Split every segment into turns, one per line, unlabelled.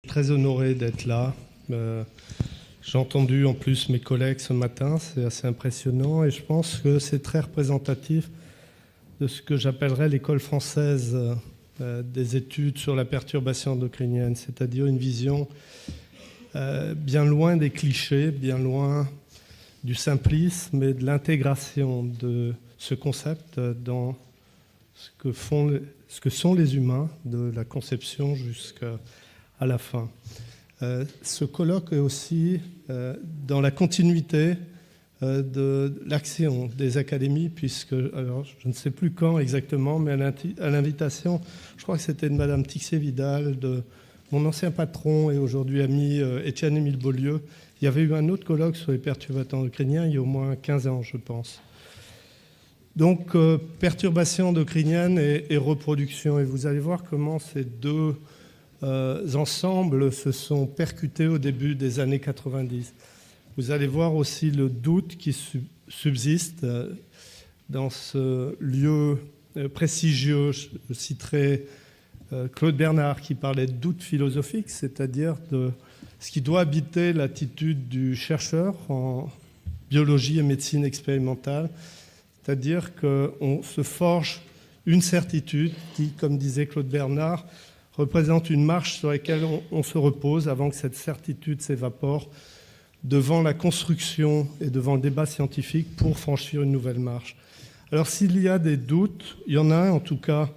Très honoré d'être là. J'ai entendu en plus mes collègues ce matin, c'est assez impressionnant et je pense que c'est très représentatif de ce que j'appellerais l'école française des études sur la perturbation endocrinienne, c'est-à-dire une vision bien loin des clichés, bien loin du simplisme et de l'intégration de ce concept dans ce que sont les humains, de la conception jusqu'à la fin. Ce colloque est aussi dans la continuité de l'action des académies, puisque, alors, je ne sais plus quand exactement, mais à l'invitation, je crois que c'était de Madame Tixier-Vidal, de mon ancien patron et aujourd'hui ami Étienne-Émile Beaulieu, il y avait eu un autre colloque sur les perturbateurs endocriniens il y a au moins 15 ans, je pense. Donc, perturbation endocrinienne et reproduction. Et vous allez voir comment ces deux ensembles se sont percutés au début des années 90. Vous allez voir aussi le doute qui subsiste dans ce lieu prestigieux. Je citerai Claude Bernard qui parlait de doute philosophique, c'est-à-dire de ce qui doit habiter l'attitude du chercheur en biologie et médecine expérimentale, c'est-à-dire qu'on se forge une certitude qui, comme disait Claude Bernard, représente une marche sur laquelle on se repose avant que cette certitude s'évapore devant la construction et devant le débat scientifique pour franchir une nouvelle marche. Alors s'il y a des doutes, il y en a un en tout cas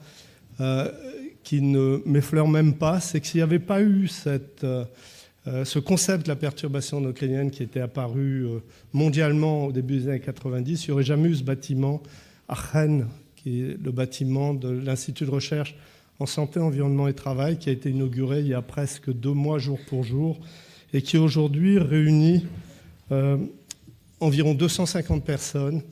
qui ne m'effleure même pas, c'est que s'il n'y avait pas eu ce concept de la perturbation endocrinienne qui était apparu mondialement au début des années 90, il n'y aurait jamais eu ce bâtiment à Rennes, qui est le bâtiment de l'Institut de recherche en santé, environnement et travail, qui a été inauguré il y a presque 2 mois jour pour jour et qui aujourd'hui réunit environ 250 personnes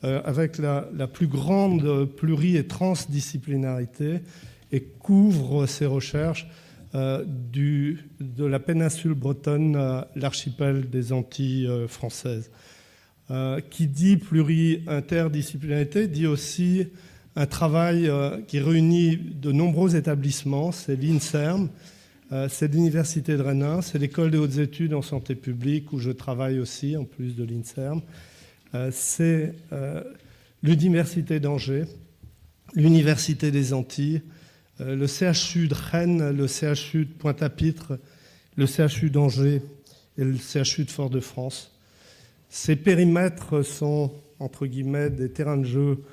avec la plus grande pluri- et transdisciplinarité et couvre ses recherches de la péninsule bretonne à l'archipel des Antilles françaises. Qui dit pluri-interdisciplinarité dit aussi un travail qui réunit de nombreux établissements. C'est l'INSERM, c'est l'Université de Rennes, c'est l'École des hautes études en santé publique où je travaille aussi en plus de l'INSERM. C'est l'Université d'Angers, l'Université des Antilles, le CHU de Rennes, le CHU de Pointe-à-Pitre, le CHU d'Angers et le CHU de Fort-de-France. Ces périmètres sont, entre guillemets, des terrains de jeu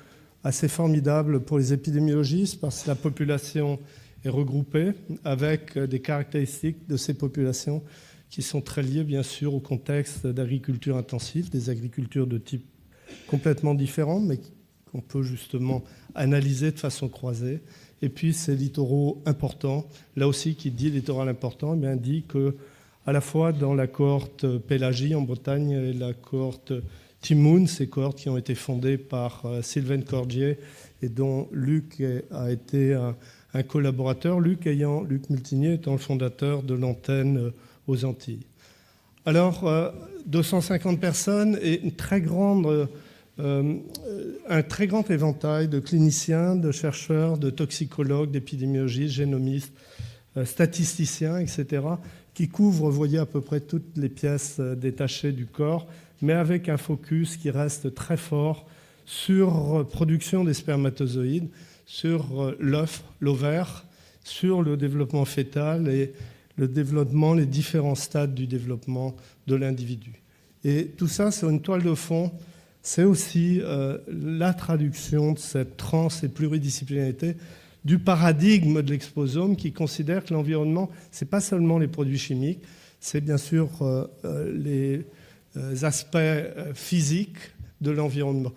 assez formidables pour les épidémiologistes parce que la population est regroupée avec des caractéristiques de ces populations qui sont très liées, bien sûr, au contexte d'agriculture intensive, des agricultures de type complètement différent, mais qu'on peut justement analyser de façon croisée. Et puis ces littoraux importants, là aussi qui dit littoral important, eh bien, dit que à la fois dans la cohorte Pélagie en Bretagne et la cohorte Timoun, ces cohortes qui ont été fondées par Sylvain Cordier et dont Luc a été un collaborateur, Luc Multinier étant le fondateur de l'antenne aux Antilles. Alors, 250 personnes et un très grand éventail de cliniciens, de chercheurs, de toxicologues, d'épidémiologistes, génomistes, statisticiens, etc., qui couvrent, vous voyez, à peu près toutes les pièces détachées du corps, mais avec un focus qui reste très fort sur production des spermatozoïdes, sur l'œuf, l'ovaire, sur le développement fœtal et le développement, les différents stades du développement de l'individu. Et tout ça, sur une toile de fond, c'est aussi la traduction de cette trans- et pluridisciplinarité du paradigme de l'exposome qui considère que l'environnement, ce n'est pas seulement les produits chimiques, c'est bien sûr les aspects physiques de l'environnement.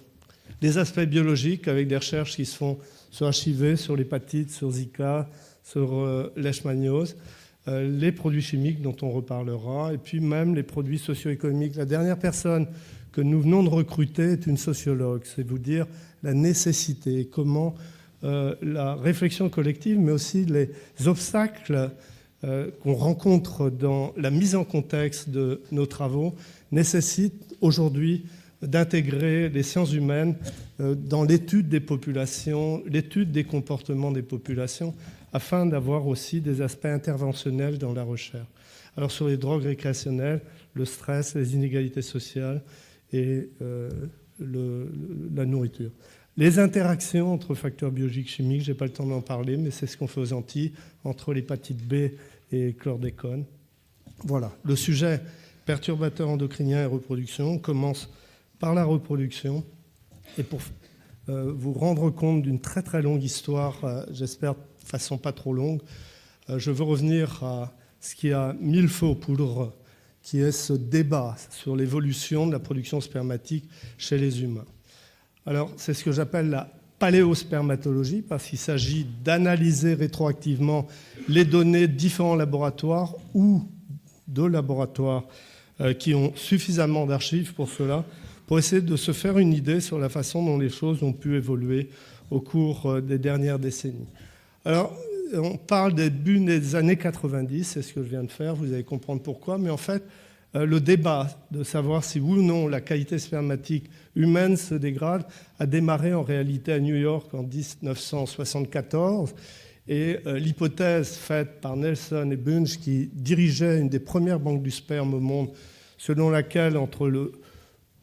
Les aspects biologiques avec des recherches qui se font sur HIV, sur l'hépatite, sur Zika, sur leishmaniose, les produits chimiques dont on reparlera, et puis même les produits socio-économiques. La dernière personne que nous venons de recruter est une sociologue, c'est vous dire la nécessité, comment la réflexion collective, mais aussi les obstacles qu'on rencontre dans la mise en contexte de nos travaux nécessitent aujourd'hui d'intégrer les sciences humaines dans l'étude des populations, l'étude des comportements des populations, afin d'avoir aussi des aspects interventionnels dans la recherche. Alors sur les drogues récréationnelles, le stress, les inégalités sociales et la nourriture. Les interactions entre facteurs biologiques chimiques, je n'ai pas le temps d'en parler, mais c'est ce qu'on fait aux Antilles, entre l'hépatite B et chlordécone. Voilà, le sujet perturbateurs endocriniens et reproduction commence par la reproduction. Et pour vous rendre compte d'une très très longue histoire, j'espère de façon pas trop longue, je veux revenir à ce qui a mis le feu aux poudres, qui est ce débat sur l'évolution de la production spermatique chez les humains. Alors, c'est ce que j'appelle la paléospermatologie, parce qu'il s'agit d'analyser rétroactivement les données de différents laboratoires ou de laboratoires qui ont suffisamment d'archives pour cela, pour essayer de se faire une idée sur la façon dont les choses ont pu évoluer au cours des dernières décennies. Alors, on parle des début des années 90, c'est ce que je viens de faire, vous allez comprendre pourquoi, mais en fait, le débat de savoir si oui ou non la qualité spermatique humaine se dégrade a démarré en réalité à New York en 1974. Et l'hypothèse faite par Nelson et Bunch, qui dirigeaient une des premières banques du sperme au monde, selon laquelle entre le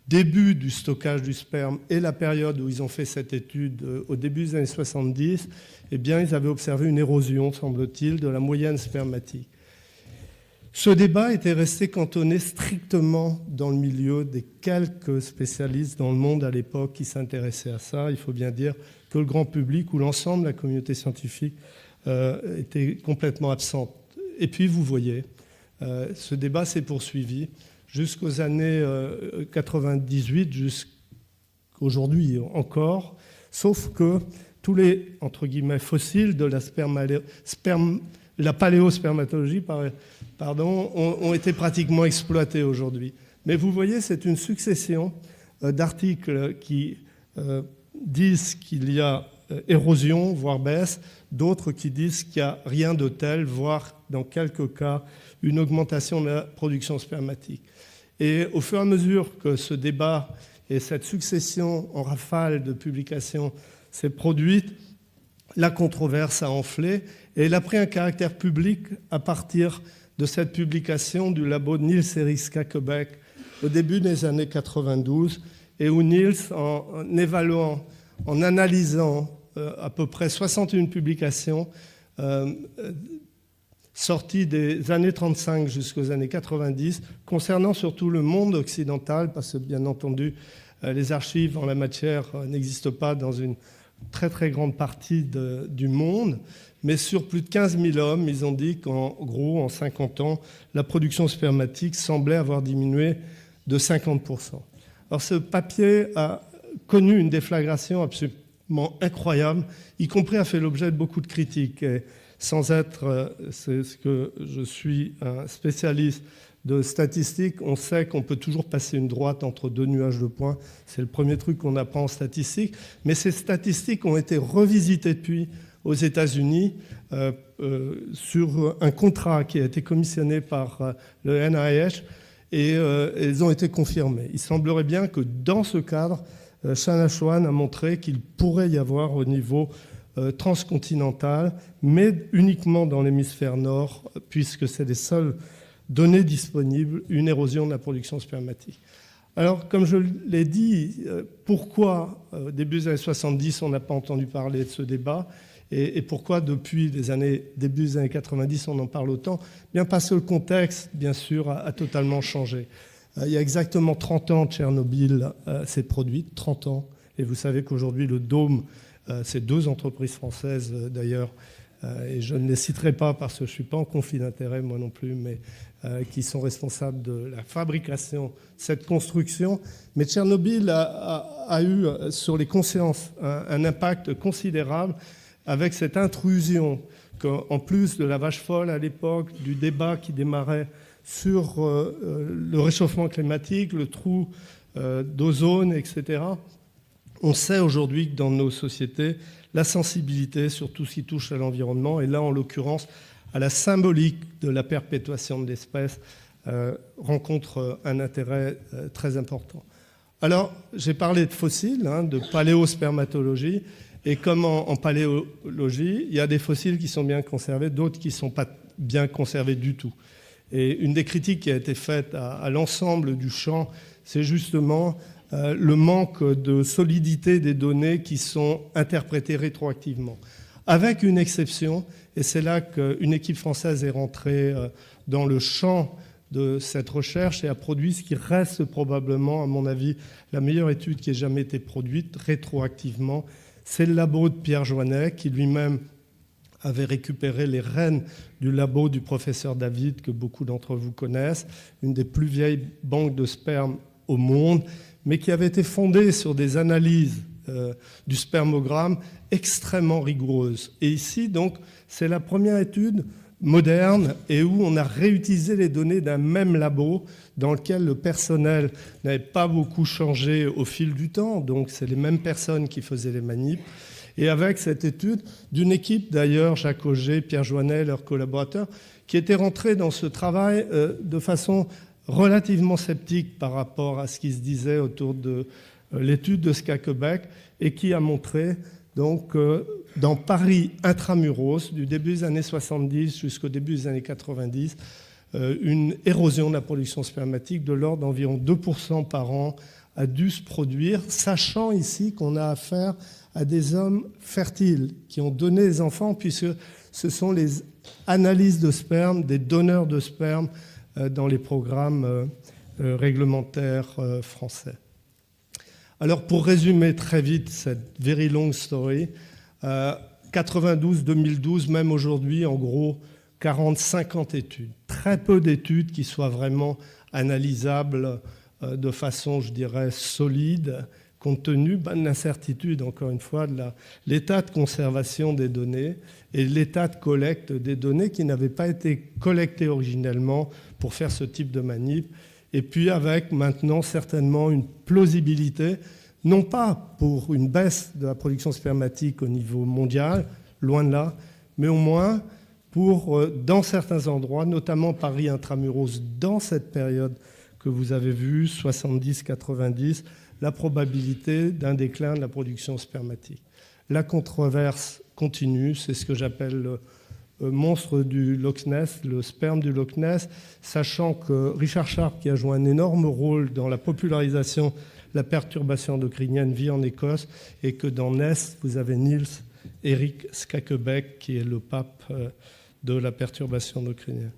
début du stockage du sperme et la période où ils ont fait cette étude au début des années 70, eh bien, ils avaient observé une érosion, semble-t-il, de la moyenne spermatique. Ce débat était resté cantonné strictement dans le milieu des quelques spécialistes dans le monde à l'époque qui s'intéressaient à ça. Il faut bien dire que le grand public ou l'ensemble de la communauté scientifique était complètement absente. Et puis, vous voyez, ce débat s'est poursuivi jusqu'aux années 98, jusqu'aujourd'hui encore, sauf que tous les, entre guillemets, fossiles de la paléospermatologie ont été pratiquement exploités aujourd'hui. Mais vous voyez, c'est une succession d'articles qui disent qu'il y a érosion, voire baisse, d'autres qui disent qu'il n'y a rien de tel, voire dans quelques cas, une augmentation de la production spermatique. Et au fur et à mesure que ce débat et cette succession en rafale de publications s'est produite, la controverse a enflé et elle a pris un caractère public à partir de cette publication du labo de Niels Eriska Quebec au début des années 92, et où Niels, en évaluant, en analysant à peu près 61 publications sorties des années 35 jusqu'aux années 90, concernant surtout le monde occidental, parce que bien entendu, les archives en la matière n'existent pas dans une très très grande partie du monde, mais sur plus de 15 000 hommes, ils ont dit qu'en gros, en 50 ans, la production spermatique semblait avoir diminué de 50%. Alors ce papier a connu une déflagration absolument incroyable, y compris a fait l'objet de beaucoup de critiques. Et sans être, c'est ce que je suis, un spécialiste de statistiques, on sait qu'on peut toujours passer une droite entre deux nuages de points. C'est le premier truc qu'on apprend en statistique. Mais ces statistiques ont été revisitées depuis aux États-Unis sur un contrat qui a été commissionné par le NIH et elles ont été confirmées. Il semblerait bien que dans ce cadre, Shanna Swan a montré qu'il pourrait y avoir au niveau transcontinental, mais uniquement dans l'hémisphère nord, puisque c'est les seules données disponibles, une érosion de la production spermatique. Alors, comme je l'ai dit, pourquoi, au début des années 70, on n'a pas entendu parler de ce débat et pourquoi, depuis début des années 90, on en parle autant? Bien parce que le contexte, bien sûr, a totalement changé. Il y a exactement 30 ans, Tchernobyl s'est produit, 30 ans. Et vous savez qu'aujourd'hui, le Dôme, c'est deux entreprises françaises, d'ailleurs, et je ne les citerai pas parce que je ne suis pas en conflit d'intérêt, moi non plus, mais qui sont responsables de la fabrication de cette construction. Mais Tchernobyl a eu sur les consciences un impact considérable avec cette intrusion qu'en plus de la vache folle à l'époque, du débat qui démarrait sur le réchauffement climatique, le trou d'ozone, etc., on sait aujourd'hui que dans nos sociétés, la sensibilité sur tout ce qui touche à l'environnement, et là en l'occurrence à la symbolique de la perpétuation de l'espèce, rencontre un intérêt très important. Alors, j'ai parlé de fossiles, de paléospermatologie, Et comme en paléologie, il y a des fossiles qui sont bien conservés, d'autres qui ne sont pas bien conservés du tout. Et une des critiques qui a été faite à l'ensemble du champ, c'est justement le manque de solidité des données qui sont interprétées rétroactivement. Avec une exception, et c'est là qu'une équipe française est rentrée dans le champ de cette recherche et a produit ce qui reste probablement, à mon avis, la meilleure étude qui ait jamais été produite rétroactivement. C'est le labo de Pierre Joannet, qui lui-même avait récupéré les rênes du labo du professeur David, que beaucoup d'entre vous connaissent, une des plus vieilles banques de sperme au monde, mais qui avait été fondée sur des analyses du spermogramme extrêmement rigoureuses. Et ici, donc, c'est la première étude moderne et où on a réutilisé les données d'un même labo dans lequel le personnel n'avait pas beaucoup changé au fil du temps, donc c'est les mêmes personnes qui faisaient les manips. Et avec cette étude d'une équipe d'ailleurs, Jacques Auger, Pierre Joannet, leurs collaborateurs, qui étaient rentrés dans ce travail de façon relativement sceptique par rapport à ce qui se disait autour de l'étude de Skakebeek et qui a montré donc dans Paris intramuros, du début des années 70 jusqu'au début des années 90, une érosion de la production spermatique de l'ordre d'environ 2% par an a dû se produire, sachant ici qu'on a affaire à des hommes fertiles qui ont donné des enfants, puisque ce sont les analyses de sperme, des donneurs de sperme dans les programmes réglementaires français. Alors pour résumer très vite cette very long story, 92-2012, même aujourd'hui, en gros, 40-50 études. Très peu d'études qui soient vraiment analysables de façon, je dirais, solide, compte tenu de l'incertitude, encore une fois, de l'état de conservation des données et l'état de collecte des données qui n'avaient pas été collectées originellement pour faire ce type de manip. Et puis avec maintenant certainement une plausibilité, non pas pour une baisse de la production spermatique au niveau mondial, loin de là, mais au moins pour, dans certains endroits, notamment Paris intramuros, dans cette période que vous avez vue, 70-90, la probabilité d'un déclin de la production spermatique. La controverse continue, c'est ce que j'appelle le monstre du Loch Ness, le sperme du Loch Ness, sachant que Richard Sharp, qui a joué un énorme rôle dans la popularisation de la perturbation endocrinienne, vit en Écosse, et que dans Ness, vous avez Niels Erik Skakebeek, qui est le pape de la perturbation endocrinienne.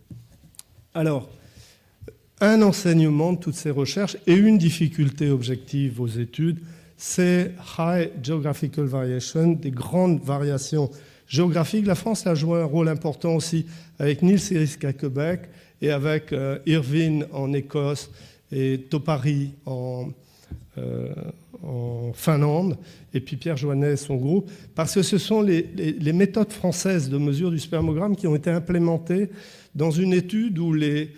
Alors, un enseignement de toutes ces recherches et une difficulté objective aux études, c'est high geographical variation, des grandes variations géographiques. La France a joué un rôle important aussi avec Niels Erik Skakebeek et avec Irvine en Écosse et Topari en Finlande, et puis Pierre Joannet et son groupe, parce que ce sont les méthodes françaises de mesure du spermogramme qui ont été implémentées dans une étude où les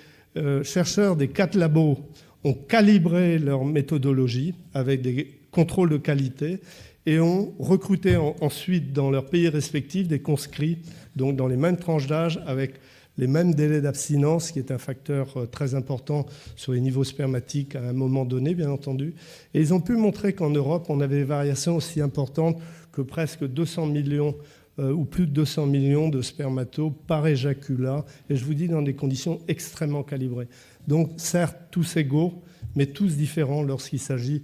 chercheurs des 4 labos ont calibré leur méthodologie avec des contrôles de qualité et ont recruté ensuite dans leurs pays respectifs des conscrits, donc dans les mêmes tranches d'âge, avec les mêmes délais d'abstinence, qui est un facteur très important sur les niveaux spermatiques à un moment donné, bien entendu. Et ils ont pu montrer qu'en Europe, on avait des variations aussi importantes que presque 200 millions ou plus de 200 millions de spermatos par éjaculat, et je vous dis dans des conditions extrêmement calibrées. Donc certes, tous égaux, mais tous différents lorsqu'il s'agit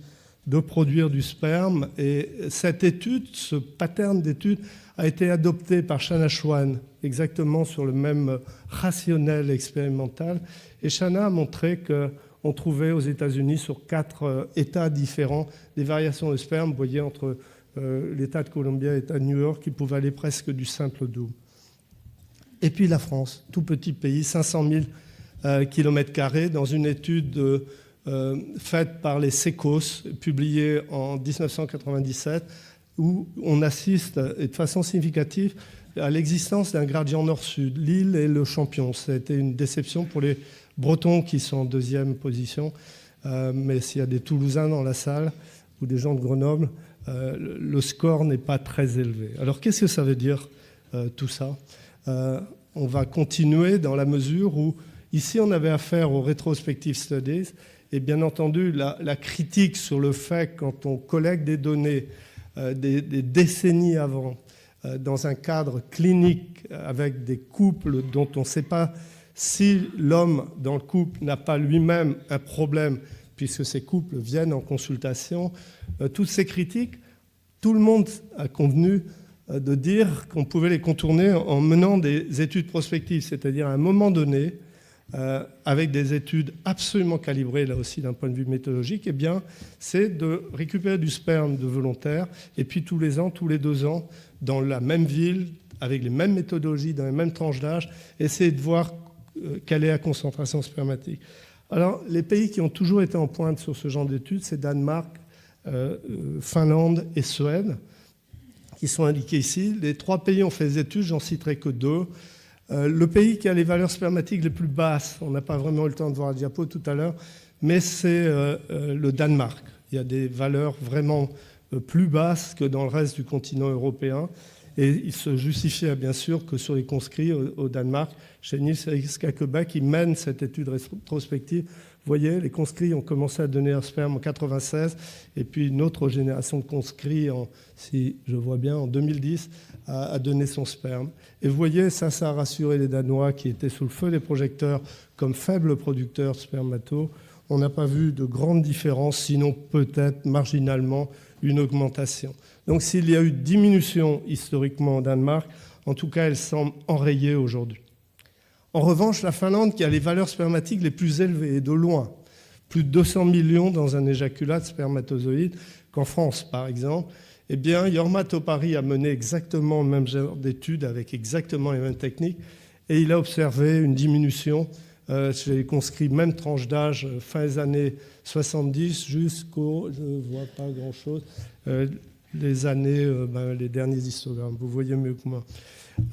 de produire du sperme. Et cette étude, ce pattern d'étude, a été adopté par Shanna Schwan, exactement sur le même rationnel expérimental. Et Shanna a montré qu'on trouvait aux États-Unis, sur 4 États différents, des variations de sperme, vous voyez, entre l'État de Columbia et l'État de New York, qui pouvaient aller presque du simple au double. Et puis la France, tout petit pays, 500 000 km², dans une étude faite par les SECOS, publiée en 1997, où on assiste de façon significative à l'existence d'un gradient nord-sud. Lille est le champion. Ça a été une déception pour les Bretons qui sont en 2e position, mais s'il y a des Toulousains dans la salle ou des gens de Grenoble, le score n'est pas très élevé. Alors qu'est-ce que ça veut dire tout ça? On va continuer dans la mesure où ici on avait affaire aux retrospective studies et bien entendu la critique sur le fait que quand on collecte des données des décennies avant, dans un cadre clinique avec des couples dont on ne sait pas si l'homme dans le couple n'a pas lui-même un problème, puisque ces couples viennent en consultation, toutes ces critiques, tout le monde a convenu de dire qu'on pouvait les contourner en menant des études prospectives, c'est-à-dire à un moment donné, avec des études absolument calibrées, là aussi d'un point de vue méthodologique, eh bien, c'est de récupérer du sperme de volontaires, et puis tous les ans, tous les 2 ans, dans la même ville, avec les mêmes méthodologies, dans les mêmes tranches d'âge, essayer de voir quelle est la concentration spermatique. Alors, les pays qui ont toujours été en pointe sur ce genre d'études, c'est Danemark, Finlande et Suède, qui sont indiqués ici. Les 3 pays ont fait des études, j'en citerai que 2. Le pays qui a les valeurs spermatiques les plus basses, on n'a pas vraiment eu le temps de voir la diapo tout à l'heure, mais c'est le Danemark. Il y a des valeurs vraiment plus basses que dans le reste du continent européen. Et il se justifiait bien sûr que sur les conscrits au Danemark, chez Niels Erik Skakebæk, qui mène cette étude rétrospective. Vous voyez, les conscrits ont commencé à donner un sperme en 1996, et puis une autre génération de conscrits, si je vois bien, en 2010, a donné son sperme. Et vous voyez, ça a rassuré les Danois qui étaient sous le feu des projecteurs comme faibles producteurs de spermato. On n'a pas vu de grandes différences, sinon peut-être marginalement une augmentation. Donc s'il y a eu diminution historiquement au Danemark, en tout cas elle semble enrayée aujourd'hui. En revanche, la Finlande, qui a les valeurs spermatiques les plus élevées, et de loin, plus de 200 millions dans un éjaculat de spermatozoïdes qu'en France, par exemple, eh bien, Jorma Taupari a mené exactement le même genre d'études avec exactement les mêmes techniques, et il a observé une diminution chez les conscrits, même tranche d'âge, fin des années 70 jusqu'au, je ne vois pas grand-chose, les années, les derniers histogrammes, vous voyez mieux que moi.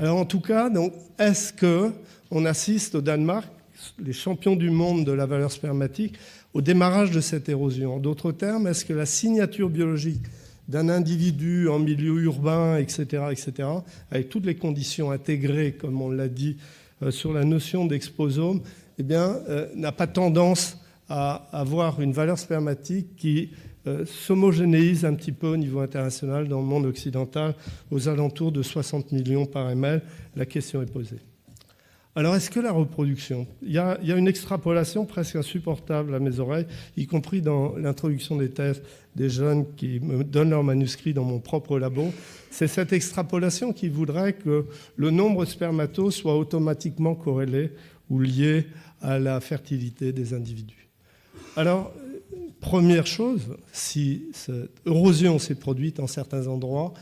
Alors en tout cas, donc, est-ce qu'on assiste au Danemark, les champions du monde de la valeur spermatique, au démarrage de cette érosion? En d'autres termes, est-ce que la signature biologique d'un individu en milieu urbain, etc., avec toutes les conditions intégrées, comme on l'a dit, sur la notion d'exposome, eh bien, n'a pas tendance à avoir une valeur spermatique qui s'homogénéise un petit peu au niveau international dans le monde occidental aux alentours de 60 millions par ml. La question est posée. Alors, est-ce que la reproduction, il y a une extrapolation presque insupportable à mes oreilles, y compris dans l'introduction des thèses des jeunes qui me donnent leur manuscrit dans mon propre labo. C'est cette extrapolation qui voudrait que le nombre de spermatos soit automatiquement corrélé ou lié à la fertilité des individus. Alors, première chose, si cette érosion s'est produite en certains endroits,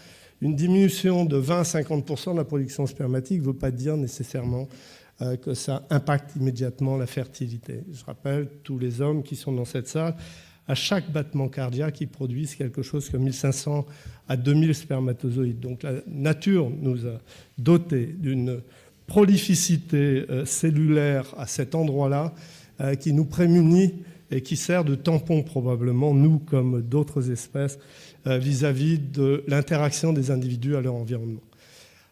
une diminution de 20 à 50% de la production spermatique ne veut pas dire nécessairement que ça impacte immédiatement la fertilité. Je rappelle, tous les hommes qui sont dans cette salle, à chaque battement cardiaque, ils produisent quelque chose comme 1500 à 2000 spermatozoïdes. Donc la nature nous a dotés d'une prolificité cellulaire à cet endroit-là qui nous prémunit et qui sert de tampon probablement, nous comme d'autres espèces, vis-à-vis de l'interaction des individus à leur environnement.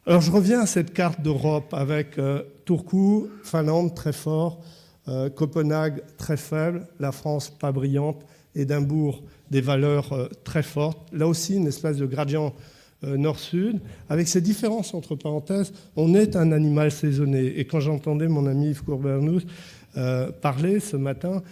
Alors je reviens à cette carte d'Europe avec Turku, Finlande très fort, Copenhague très faible, la France pas brillante, Édimbourg des valeurs très fortes. Là aussi une espèce de gradient nord-sud. Avec ces différences entre parenthèses, on est un animal saisonné. Et quand j'entendais mon ami Yves Courbernous parler ce matin,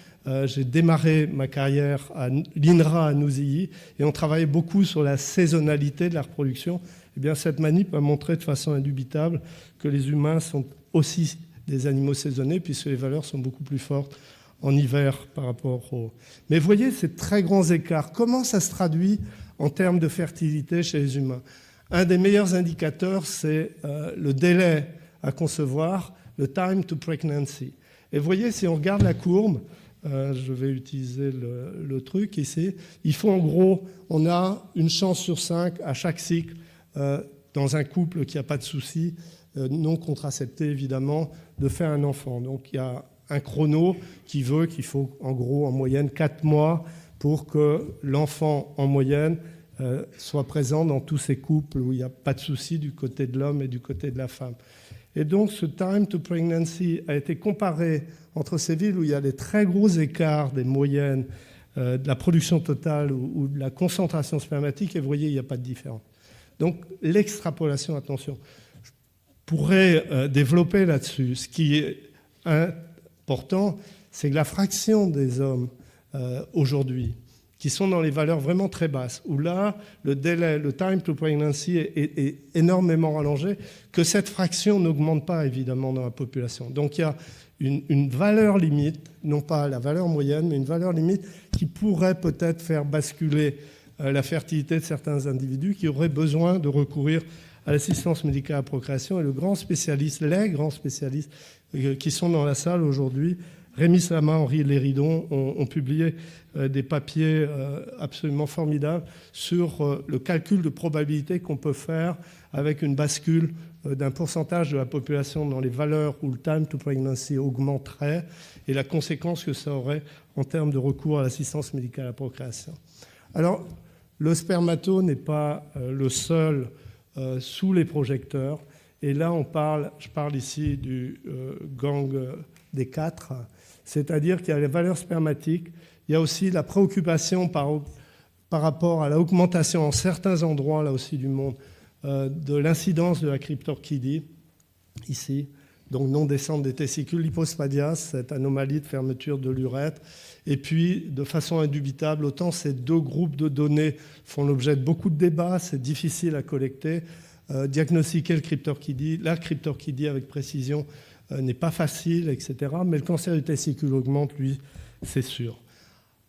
j'ai démarré ma carrière à l'INRA à Nouzilly et on travaillait beaucoup sur la saisonnalité de la reproduction. Eh bien, cette manip a montré de façon indubitable que les humains sont aussi des animaux saisonniers puisque les valeurs sont beaucoup plus fortes en hiver par rapport au... Mais vous voyez ces très grands écarts. Comment ça se traduit en termes de fertilité chez les humains? Un des meilleurs indicateurs, c'est le délai à concevoir, le time to pregnancy. Et vous voyez, si on regarde la courbe, je vais utiliser le truc ici, il faut en gros, on a une chance sur 5 à chaque cycle dans un couple qui n'a pas de souci, non contracepté évidemment, de faire un enfant. Donc il y a un chrono qui veut qu'il faut en gros en moyenne 4 mois pour que l'enfant en moyenne soit présent dans tous ces couples où il n'y a pas de souci du côté de l'homme et du côté de la femme. Et donc ce time to pregnancy a été comparé entre ces villes où il y a des très gros écarts des moyennes de la production totale ou de la concentration spermatique, et vous voyez, il n'y a pas de différence. Donc l'extrapolation, attention, je pourrais développer là-dessus. Ce qui est important, c'est que la fraction des hommes aujourd'hui qui sont dans les valeurs vraiment très basses, où là, le délai, le time to pregnancy est énormément rallongé, que cette fraction n'augmente pas évidemment dans la population. Donc il y a une valeur limite, non pas la valeur moyenne, mais une valeur limite qui pourrait peut-être faire basculer la fertilité de certains individus qui auraient besoin de recourir à l'assistance médicale à la procréation. Et les grands spécialistes qui sont dans la salle aujourd'hui, Rémi Slama, Henri Léridon, ont publié des papiers absolument formidables sur le calcul de probabilité qu'on peut faire avec une bascule d'un pourcentage de la population dans les valeurs où le time to pregnancy augmenterait et la conséquence que ça aurait en termes de recours à l'assistance médicale à la procréation. Alors, le spermato n'est pas le seul sous les projecteurs. Et là, je parle ici du gang des 4, c'est-à-dire qu'il y a les valeurs spermatiques, il y a aussi la préoccupation par rapport à l'augmentation en certains endroits, là aussi du monde, de l'incidence de la cryptorchidie, ici, donc non-descente des testicules, l'hypospadias, cette anomalie de fermeture de l'urètre, et puis, de façon indubitable, autant ces deux groupes de données font l'objet de beaucoup de débats, c'est difficile à collecter, diagnostiquer la cryptorchidie avec précision n'est pas facile, etc. Mais le cancer du testicule augmente, lui, c'est sûr.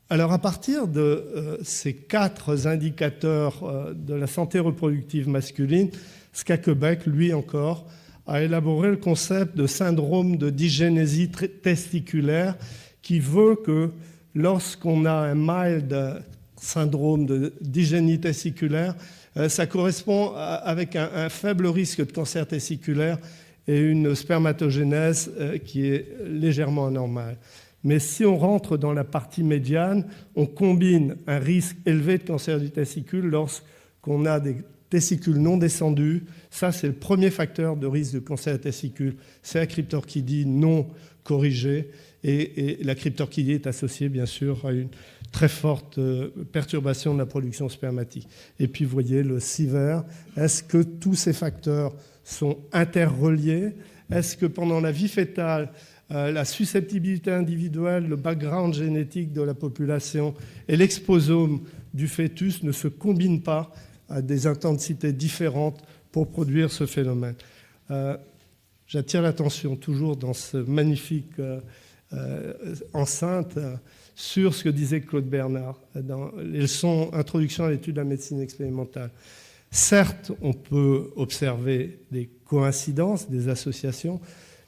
Alors, à partir de ces 4 indicateurs de la santé reproductive masculine, Skakebeck, lui encore, a élaboré le concept de syndrome de dysgénésie testiculaire qui veut que lorsqu'on a un mild syndrome de dysgénie testiculaire, ça correspond avec un faible risque de cancer testiculaire et une spermatogénèse qui est légèrement anormale. Mais si on rentre dans la partie médiane, on combine un risque élevé de cancer du testicule lorsqu'on a des testicules non descendus. Ça, c'est le premier facteur de risque de cancer des testicules. C'est la cryptorchidie non corrigée. Et la cryptorchidie est associée, bien sûr, à une très forte perturbation de la production spermatique. Et puis, vous voyez, le CIVER, est-ce que tous ces facteurs sont interreliés? Est-ce que pendant la vie fétale, la susceptibilité individuelle, le background génétique de la population et l'exposome du fœtus ne se combinent pas à des intensités différentes pour produire ce phénomène? J'attire l'attention toujours dans ce magnifique enceinte sur ce que disait Claude Bernard dans les leçons Introduction à l'étude de la médecine expérimentale. Certes, on peut observer des coïncidences, des associations,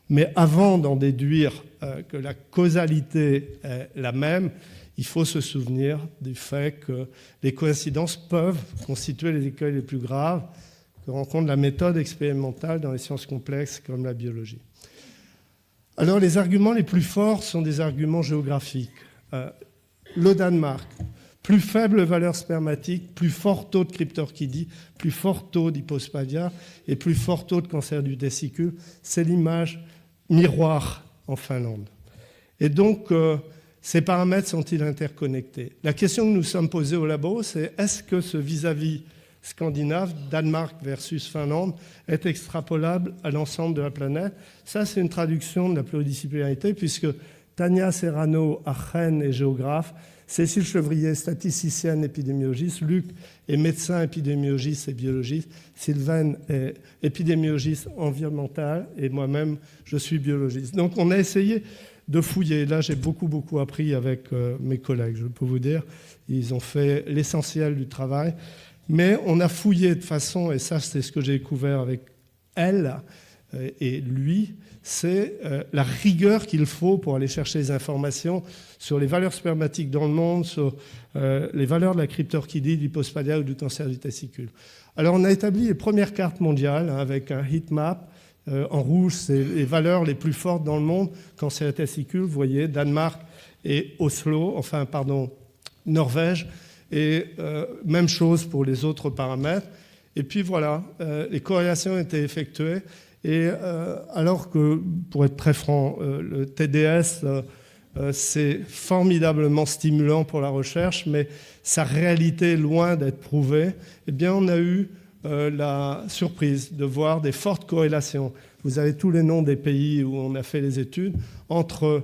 mais avant d'en déduire que la causalité est la même, il faut se souvenir du fait que les coïncidences peuvent constituer les écueils les plus graves que rencontre la méthode expérimentale dans les sciences complexes comme la biologie. Alors, les arguments les plus forts sont des arguments géographiques. Le Danemark, plus faible valeur spermatique, plus fort taux de cryptorchidie, plus fort taux d'hypospadia et plus fort taux de cancer du testicule. C'est l'image miroir en Finlande. Et donc, ces paramètres sont-ils interconnectés? La question que nous sommes posés au labo, c'est est-ce que ce vis-à-vis scandinave, Danemark versus Finlande, est extrapolable à l'ensemble de la planète? Ça, c'est une traduction de la pluridisciplinarité, puisque Tania Serrano, Aachen, est géographe, Cécile Chevrier, statisticienne épidémiologiste, Luc est médecin épidémiologiste et biologiste, Sylvain est épidémiologiste environnemental et moi-même, je suis biologiste. Donc, on a essayé de fouiller. Là, j'ai beaucoup appris avec mes collègues, je peux vous dire. Ils ont fait l'essentiel du travail. Mais on a fouillé de façon, et ça c'est ce que j'ai découvert avec elle et lui, c'est la rigueur qu'il faut pour aller chercher les informations sur les valeurs spermatiques dans le monde, sur les valeurs de la cryptorchidie, de l'hypospadia ou du cancer du testicule. Alors on a établi les premières cartes mondiales avec un heat map. En rouge, c'est les valeurs les plus fortes dans le monde. Cancer du testicule, vous voyez, Danemark et Norvège. Et même chose pour les autres paramètres. Et puis voilà, les corrélations ont été effectuées. Et alors que, pour être très franc, le TDS c'est formidablement stimulant pour la recherche, mais sa réalité est loin d'être prouvée. Eh bien, on a eu la surprise de voir des fortes corrélations. Vous avez tous les noms des pays où on a fait les études entre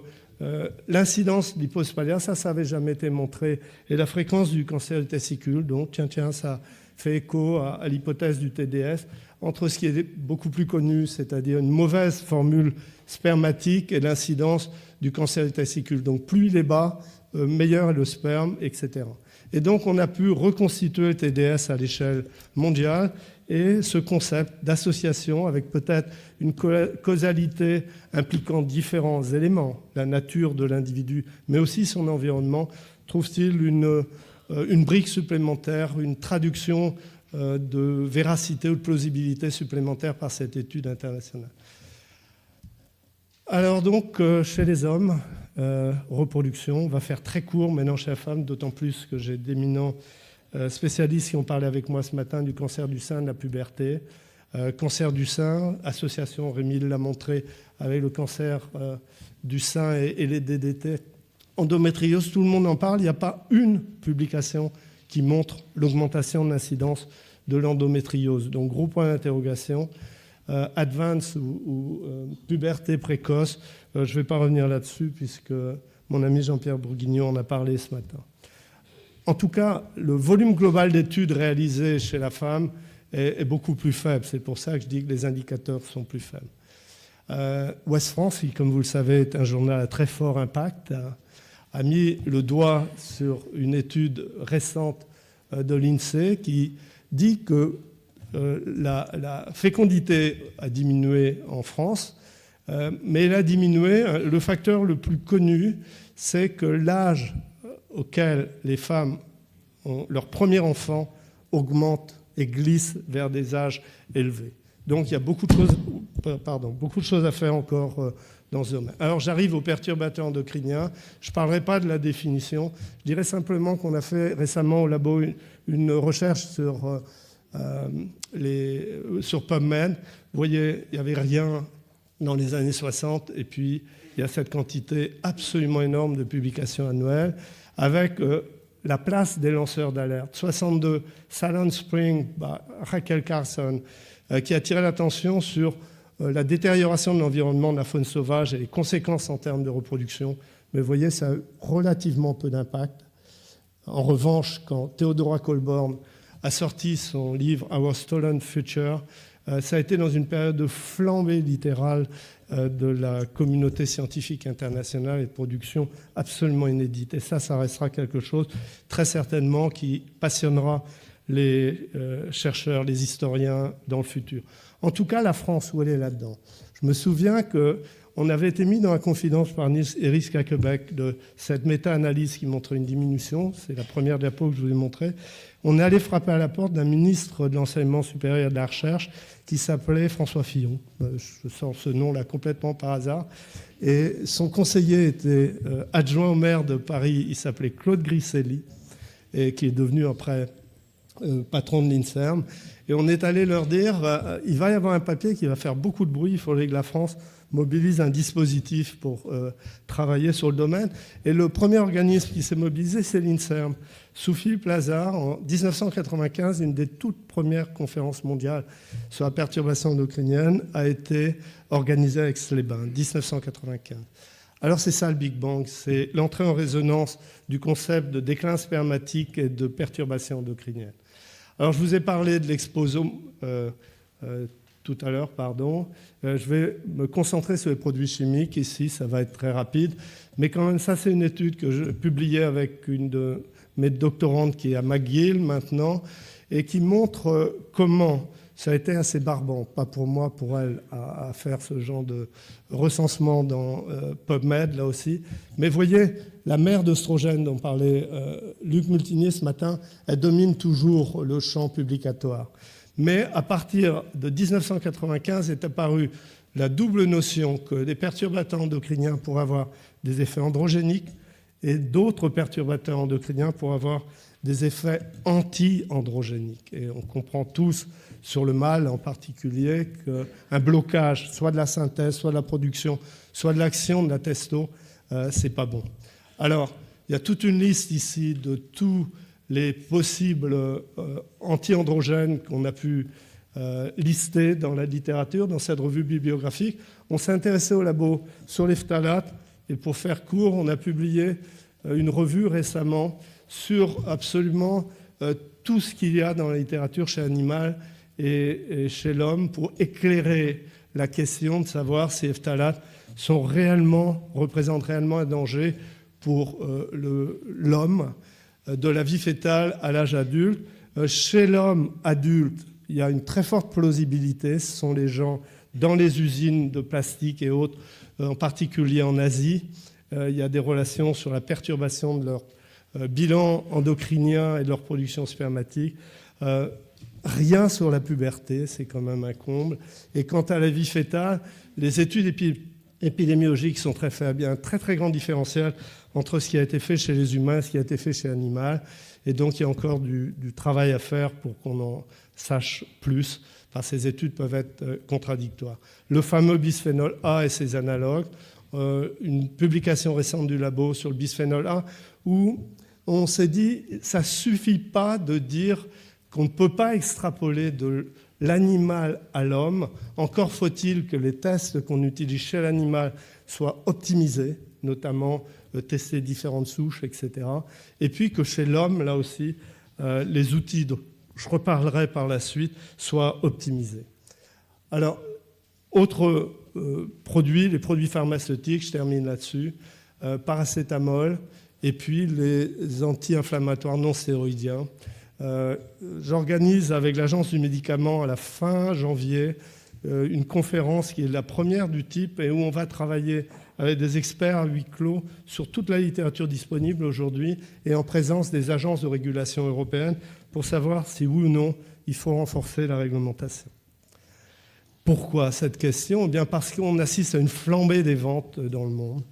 l'incidence de l'hyposphalia, ça n'avait jamais été montré, et la fréquence du cancer du testicule. Donc, tiens, ça fait écho à l'hypothèse du TDS, entre ce qui est beaucoup plus connu, c'est-à-dire une mauvaise formule spermatique, et l'incidence du cancer du testicule. Donc, plus il est bas, meilleur est le sperme, etc. Et donc, on a pu reconstituer le TDS à l'échelle mondiale, et ce concept d'association avec peut-être une causalité impliquant différents éléments, la nature de l'individu, mais aussi son environnement, trouve-t-il une brique supplémentaire, une traduction de véracité ou de plausibilité supplémentaire par cette étude internationale. Alors donc, chez les hommes, reproduction, on va faire très court maintenant chez la femme, d'autant plus que j'ai d'éminents spécialistes qui ont parlé avec moi ce matin du cancer du sein, de la puberté. Cancer du sein, association, Rémi l'a montré, avec le cancer du sein et les DDT. Endométriose, tout le monde en parle, il n'y a pas une publication qui montre l'augmentation de l'incidence de l'endométriose. Donc gros point d'interrogation. Advance ou puberté précoce, je ne vais pas revenir là-dessus puisque mon ami Jean-Pierre Bourguignon en a parlé ce matin. En tout cas, le volume global d'études réalisées chez la femme est beaucoup plus faible. C'est pour ça que je dis que les indicateurs sont plus faibles. Ouest France, qui, comme vous le savez, est un journal à très fort impact, a mis le doigt sur une étude récente de l'INSEE qui dit que la fécondité a diminué en France, mais elle a diminué. Le facteur le plus connu, c'est que l'âge auquel les femmes ont leur premier enfant augmente et glisse vers des âges élevés. Donc il y a beaucoup de choses à faire encore dans ce domaine. Alors j'arrive aux perturbateurs endocriniens. Je ne parlerai pas de la définition. Je dirais simplement qu'on a fait récemment au labo une recherche sur PubMed. Vous voyez, il n'y avait rien dans les années 60 et puis il y a cette quantité absolument énorme de publications annuelles avec la place des lanceurs d'alerte. 62, Silent Spring, Raquel Carson, qui a attiré l'attention sur la détérioration de l'environnement de la faune sauvage et les conséquences en termes de reproduction. Mais vous voyez, ça a eu relativement peu d'impact. En revanche, quand Theodora Colborn a sorti son livre « Our Stolen Future », ça a été dans une période de flambée littérale de la communauté scientifique internationale et de production absolument inédite. Et ça restera quelque chose très certainement qui passionnera les chercheurs, les historiens dans le futur. En tout cas, la France, où elle est là-dedans? Je me souviens qu'on avait été mis dans la confidence par Nils Quebec de cette méta-analyse qui montre une diminution. C'est la première diapo que je vous ai montrée. On est allé frapper à la porte d'un ministre de l'enseignement supérieur et de la recherche qui s'appelait François Fillon. Je sors ce nom-là complètement par hasard. Et son conseiller était adjoint au maire de Paris, il s'appelait Claude Grisselli, et qui est devenu après patron de l'INSERM. Et on est allé leur dire, il va y avoir un papier qui va faire beaucoup de bruit, il faudrait que la France mobilise un dispositif pour travailler sur le domaine. Et le premier organisme qui s'est mobilisé, c'est l'INSERM. Sous Philippe Lazare, en 1995, une des toutes premières conférences mondiales sur la perturbation endocrinienne a été organisée avec Aix-les-Bains, 1995. Alors c'est ça le Big Bang, c'est l'entrée en résonance du concept de déclin spermatique et de perturbation endocrinienne. Alors je vous ai parlé de l'exposome tout à l'heure, je vais me concentrer sur les produits chimiques ici, ça va être très rapide, mais quand même ça c'est une étude que je publiais avec une de mes doctorantes qui est à McGill maintenant, et qui montre comment, ça a été assez barbant, pas pour moi, pour elle, à faire ce genre de recensement dans PubMed, là aussi. Mais vous voyez, la mère d'œstrogène dont parlait Luc Multinier ce matin, elle domine toujours le champ publicatoire. Mais à partir de 1995 est apparue la double notion que les perturbateurs endocriniens pourraient avoir des effets androgéniques et d'autres perturbateurs endocriniens pour avoir des effets anti-androgéniques. Et on comprend tous sur le mâle en particulier qu'un blocage, soit de la synthèse, soit de la production, soit de l'action de la testo, c'est pas bon. Alors, il y a toute une liste ici de tous les possibles anti-androgènes qu'on a pu lister dans la littérature, dans cette revue bibliographique. On s'est intéressé au labo sur les phtalates, et pour faire court, on a publié une revue récemment sur absolument tout ce qu'il y a dans la littérature chez l'animal et chez l'homme pour éclairer la question de savoir si les phtalates représentent réellement un danger pour l'homme de la vie fétale à l'âge adulte. Chez l'homme adulte, il y a une très forte plausibilité. Ce sont les gens dans les usines de plastique et autres, en particulier en Asie. Il y a des relations sur la perturbation de leur bilan endocrinien et de leur production spermatique. Rien sur la puberté, c'est quand même un comble. Et quant à la vie fétale, les études épidémiologiques sont très faibles. Il y a un très très grand différentiel entre ce qui a été fait chez les humains et ce qui a été fait chez l'animal. Et donc il y a encore du travail à faire pour qu'on en sache plus. Enfin, ces études peuvent être contradictoires. Le fameux bisphénol A et ses analogues, une publication récente du labo sur le bisphénol A, où on s'est dit ça ne suffit pas de dire qu'on ne peut pas extrapoler de l'animal à l'homme. Encore faut-il que les tests qu'on utilise chez l'animal soient optimisés, notamment tester différentes souches, etc. Et puis que chez l'homme, là aussi, les outils, dont je reparlerai par la suite, soient optimisés. Alors, autres produits, les produits pharmaceutiques, je termine là-dessus, paracétamol, et puis les anti-inflammatoires non stéroïdiens. J'organise avec l'Agence du médicament à la fin janvier une conférence qui est la première du type et où on va travailler avec des experts à huis clos sur toute la littérature disponible aujourd'hui et en présence des agences de régulation européennes pour savoir si oui ou non il faut renforcer la réglementation. Pourquoi cette question ? Eh bien parce qu'on assiste à une flambée des ventes dans le monde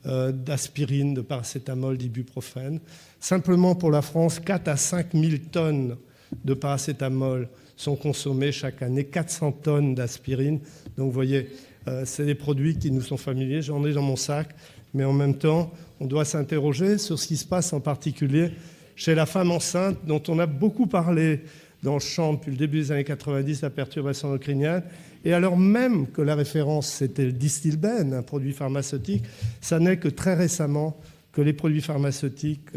d'aspirine, de paracétamol, d'ibuprofène. Simplement pour la France, 4 à 5 000 tonnes de paracétamol sont consommées chaque année, 400 tonnes d'aspirine. Donc vous voyez, c'est des produits qui nous sont familiers. J'en ai dans mon sac, mais en même temps, on doit s'interroger sur ce qui se passe en particulier chez la femme enceinte, dont on a beaucoup parlé dans le champ depuis le début des années 90, la perturbation endocrinienne. Et alors même que la référence, c'était le Distilbène, un produit pharmaceutique, ça n'est que très récemment que les produits pharmaceutiques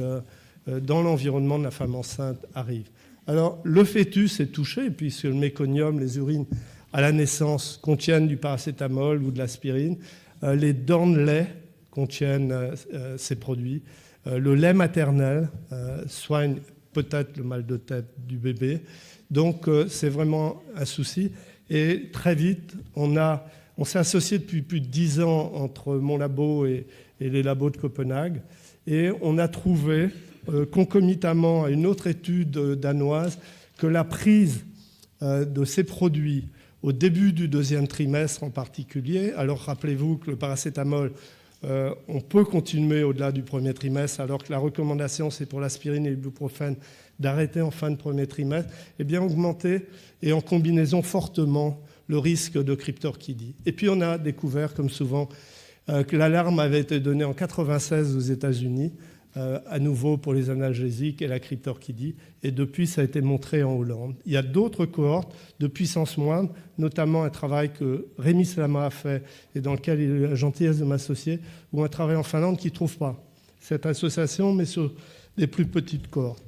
dans l'environnement de la femme enceinte arrivent. Alors, le fœtus est touché, puisque le méconium, les urines à la naissance contiennent du paracétamol ou de l'aspirine. Les dents de lait contiennent ces produits. Le lait maternel soigne peut-être le mal de tête du bébé. Donc, c'est vraiment un souci. Et très vite, on s'est associé depuis plus de 10 ans entre mon labo et les labos de Copenhague. Et on a trouvé, concomitamment à une autre étude danoise, que la prise de ces produits au début du deuxième trimestre en particulier, alors rappelez-vous que le paracétamol, on peut continuer au-delà du premier trimestre, alors que la recommandation, c'est pour l'aspirine et l'ibuprofène d'arrêter en fin de premier trimestre, eh bien augmenter et en combinaison fortement le risque de cryptorchidie. Et puis on a découvert, comme souvent, que l'alarme avait été donnée en 1996 aux États-Unis, à nouveau pour les analgésiques et la cryptorchidie, et depuis ça a été montré en Hollande. Il y a d'autres cohortes de puissance moindre, notamment un travail que Rémi Slama a fait et dans lequel il a eu la gentillesse de m'associer, ou un travail en Finlande qui ne trouve pas cette association, mais sur des plus petites cohortes.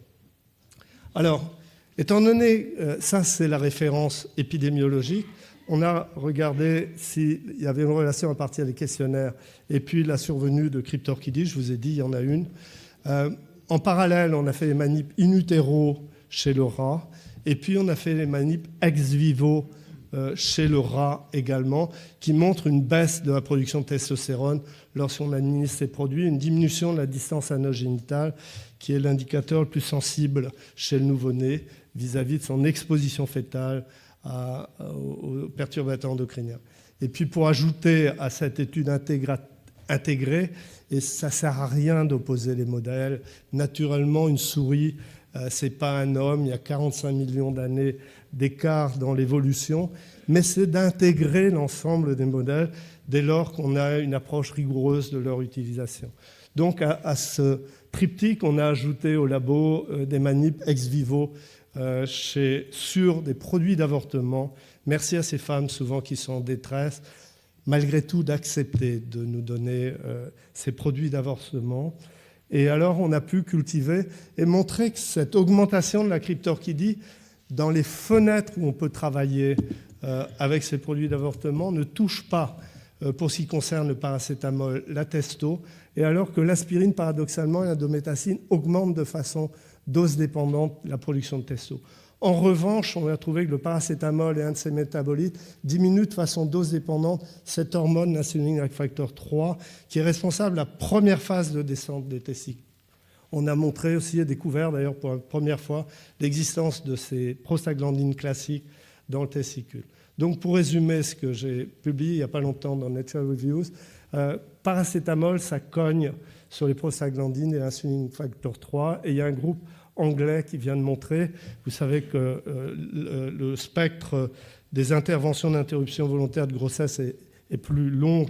Alors, étant donné, ça c'est la référence épidémiologique, on a regardé s'il y avait une relation à partir des questionnaires et puis la survenue de cryptorchidie, je vous ai dit, il y en a une. En parallèle, on a fait les manips in utero chez le rat et puis on a fait les manips ex vivo chez le rat également, qui montrent une baisse de la production de testostérone lorsqu'on administre ces produits, une diminution de la distance anogénitale, qui est l'indicateur le plus sensible chez le nouveau-né vis-à-vis de son exposition fœtale aux perturbateurs endocriniens. Et puis pour ajouter à cette étude intégrée, et ça ne sert à rien d'opposer les modèles, naturellement une souris, ce n'est pas un homme, il y a 45 millions d'années d'écart dans l'évolution, mais c'est d'intégrer l'ensemble des modèles. dès lors qu'on a une approche rigoureuse de leur utilisation. Donc à ce triptyque, on a ajouté au labo des manips ex vivo sur des produits d'avortement. Merci à ces femmes souvent qui sont en détresse, malgré tout d'accepter de nous donner ces produits d'avortement. Et alors on a pu cultiver et montrer que cette augmentation de la cryptorchidie dans les fenêtres où on peut travailler avec ces produits d'avortement ne touche pas, pour ce qui concerne le paracétamol, la testo, et alors que l'aspirine, paradoxalement, et l'indométacine augmentent de façon dose dépendante la production de testo. En revanche, on a trouvé que le paracétamol et un de ses métabolites diminuent de façon dose dépendante cette hormone, l'insuline facteur 3, qui est responsable de la première phase de descente des testicules. On a montré aussi et découvert d'ailleurs pour la première fois l'existence de ces prostaglandines classiques dans le testicule. Donc pour résumer ce que j'ai publié il n'y a pas longtemps dans Nature Reviews, paracétamol, ça cogne sur les prostaglandines et l'insuline facteur 3, et il y a un groupe anglais qui vient de montrer, vous savez que le spectre des interventions d'interruption volontaire de grossesse est plus long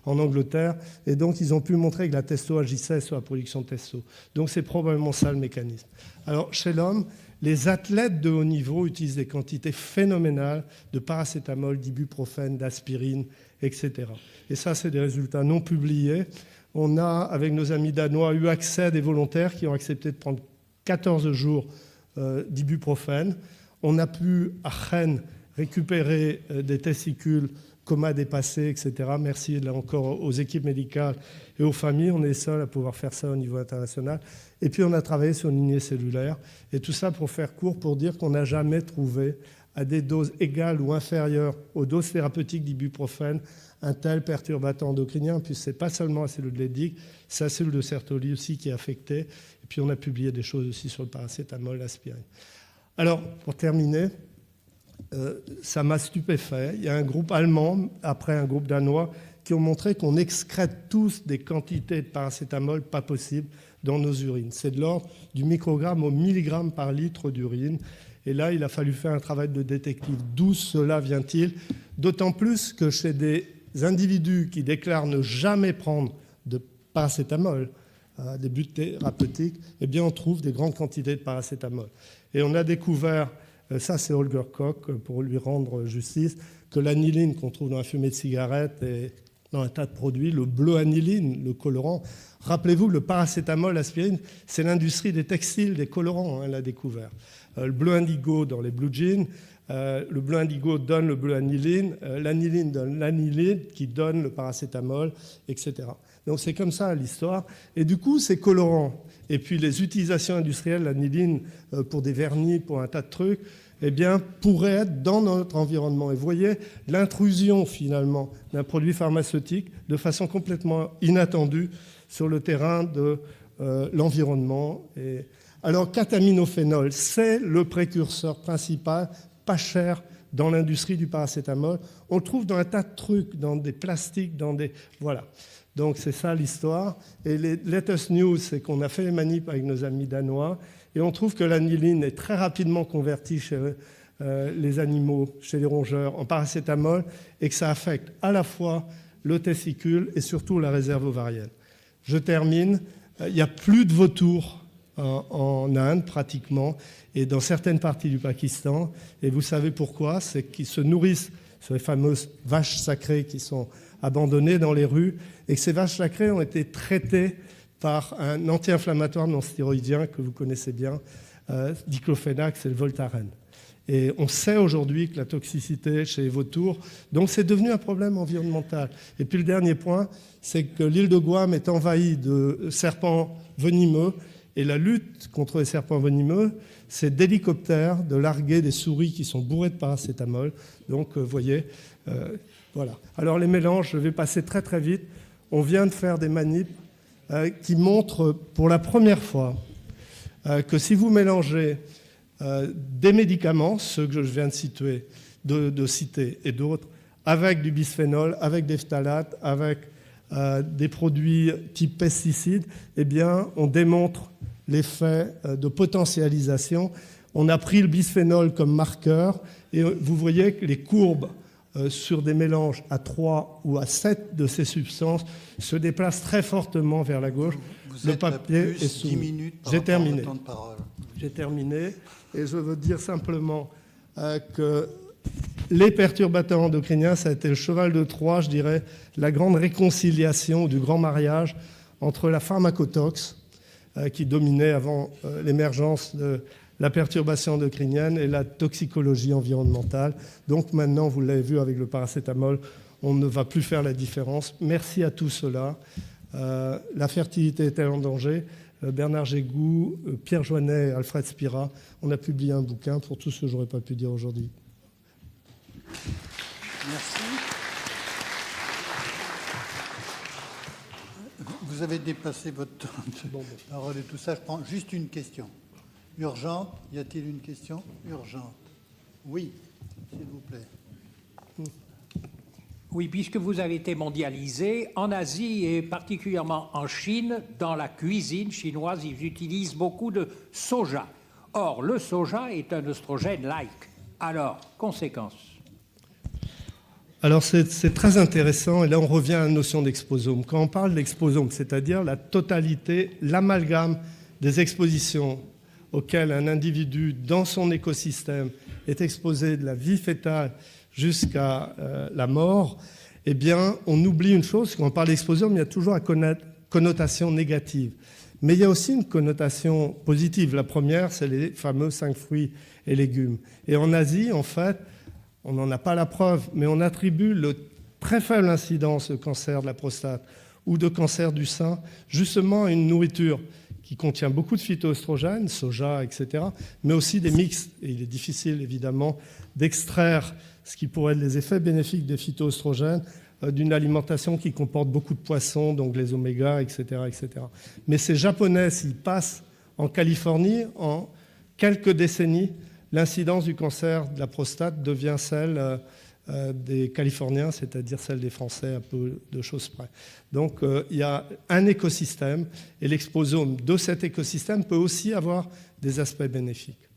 en Angleterre, et donc ils ont pu montrer que la testo agissait sur la production de testo. Donc c'est probablement ça le mécanisme. Alors chez l'homme, les athlètes de haut niveau utilisent des quantités phénoménales de paracétamol, d'ibuprofène, d'aspirine, etc. Et ça, c'est des résultats non publiés. On a, avec nos amis danois, eu accès à des volontaires qui ont accepté de prendre 14 jours d'ibuprofène. On a pu, à Rennes, récupérer des testicules coma dépassé, etc. Merci là encore aux équipes médicales et aux familles. On est seuls à pouvoir faire ça au niveau international. Et puis on a travaillé sur une lignée cellulaire. Et tout ça pour faire court, pour dire qu'on n'a jamais trouvé à des doses égales ou inférieures aux doses thérapeutiques d'ibuprofène un tel perturbateur endocrinien, puis ce n'est pas seulement la cellule de Leydig, c'est la cellule de Sertoli aussi qui est affectée. Et puis on a publié des choses aussi sur le paracétamol, l'aspirine. Alors, pour terminer, ça m'a stupéfait. Il y a un groupe allemand, après un groupe danois, qui ont montré qu'on excrète tous des quantités de paracétamol pas possibles dans nos urines. C'est de l'ordre du microgramme au milligramme par litre d'urine. Et là, il a fallu faire un travail de détective. D'où cela vient-il? D'autant plus que chez des individus qui déclarent ne jamais prendre de paracétamol à des buts thérapeutiques, eh bien, on trouve des grandes quantités de paracétamol. Et on a découvert, ça c'est Holger Koch, pour lui rendre justice, que l'aniline qu'on trouve dans la fumée de cigarette et dans un tas de produits, le bleu-aniline, le colorant. Rappelez-vous, le paracétamol, l'aspirine, c'est l'industrie des textiles, des colorants, elle l'a découvert. Le bleu indigo dans les blue jeans, le bleu indigo donne le bleu aniline, l'aniline donne l'aniline qui donne le paracétamol, etc. Donc c'est comme ça l'histoire. Et du coup, ces colorants, et puis les utilisations industrielles, l'aniline pour des vernis, pour un tas de trucs, eh bien, pourraient être dans notre environnement. Et vous voyez l'intrusion, finalement, d'un produit pharmaceutique de façon complètement inattendue sur le terrain de l'environnement. Et alors, kataminophénol, c'est le précurseur principal, pas cher, dans l'industrie du paracétamol. On le trouve dans un tas de trucs, dans des plastiques, dans des... Voilà. Donc, c'est ça l'histoire. Et les latest news, c'est qu'on a fait les manips avec nos amis danois, et on trouve que l'aniline est très rapidement convertie chez les animaux, chez les rongeurs, en paracétamol, et que ça affecte à la fois le testicule et surtout la réserve ovarienne. Je termine. Il n'y a plus de vautours en Inde, pratiquement, et dans certaines parties du Pakistan. Et vous savez pourquoi? C'est qu'ils se nourrissent sur les fameuses vaches sacrées qui sont abandonnées dans les rues, et que ces vaches sacrées ont été traitées par un anti-inflammatoire non stéroïdien que vous connaissez bien, diclofenac, c'est le Voltaren. Et on sait aujourd'hui que la toxicité chez les vautours, donc c'est devenu un problème environnemental. Et puis le dernier point, c'est que l'île de Guam est envahie de serpents venimeux, et la lutte contre les serpents venimeux, c'est d'hélicoptères, de larguer des souris qui sont bourrées de paracétamol. Donc, vous voyez, voilà. Alors les mélanges, je vais passer très très vite. On vient de faire des manips qui montrent pour la première fois que si vous mélangez des médicaments, ceux que je viens de citer et d'autres, avec du bisphénol, avec des phtalates, avec des produits type pesticides, eh bien, on démontre l'effet de potentialisation. On a pris le bisphénol comme marqueur et vous voyez que les courbes sur des mélanges à 3 ou à 7 de ces substances se déplace très fortement vers la gauche.
Vous
le
êtes
papier
à plus
est soumis.
10 minutes par
J'ai
rapport
terminé.
au temps de parole.
J'ai terminé. Et je veux dire simplement que les perturbateurs endocriniens, ça a été le cheval de Troie, je dirais, la grande réconciliation du grand mariage entre la pharmacotox, qui dominait avant l'émergence de la perturbation endocrinienne, et la toxicologie environnementale. Donc maintenant, vous l'avez vu avec le paracétamol, on ne va plus faire la différence. Merci à tout cela. La fertilité est-elle en danger ? Bernard Gégou, Pierre Joannet, Alfred Spira, on a publié un bouquin pour tout ce que je n'aurais pas pu dire aujourd'hui.
Merci. Vous avez dépassé votre temps de parole et tout ça. Je prends juste une question. Urgente. Y a-t-il une question urgente? Oui, s'il vous plaît.
Oui, puisque vous avez été mondialisé, en Asie et particulièrement en Chine, dans la cuisine chinoise, ils utilisent beaucoup de soja. Or, le soja est un oestrogène-like. Alors, conséquence?
Alors c'est très intéressant, et là on revient à la notion d'exposome. Quand on parle d'exposome, c'est-à-dire la totalité, l'amalgame des expositions auxquelles un individu dans son écosystème est exposé de la vie fétale jusqu'à la mort, eh bien on oublie une chose, quand on parle d'exposome, il y a toujours une connotation négative. Mais il y a aussi une connotation positive. La première, c'est les fameux 5 fruits et légumes. Et en Asie, en fait, on n'en a pas la preuve, mais on attribue le très faible incidence de cancer de la prostate ou de cancer du sein justement à une nourriture qui contient beaucoup de phytoestrogènes, soja, etc., mais aussi des mix. Et il est difficile, évidemment, d'extraire ce qui pourrait être les effets bénéfiques des phytoestrogènes d'une alimentation qui comporte beaucoup de poissons, donc les oméga, etc., etc. Mais ces Japonais, s'ils passent en Californie, en quelques décennies, l'incidence du cancer de la prostate devient celle des Californiens, c'est-à-dire celle des Français, à peu de choses près. Donc il y a un écosystème, et l'exposome de cet écosystème peut aussi avoir des aspects bénéfiques.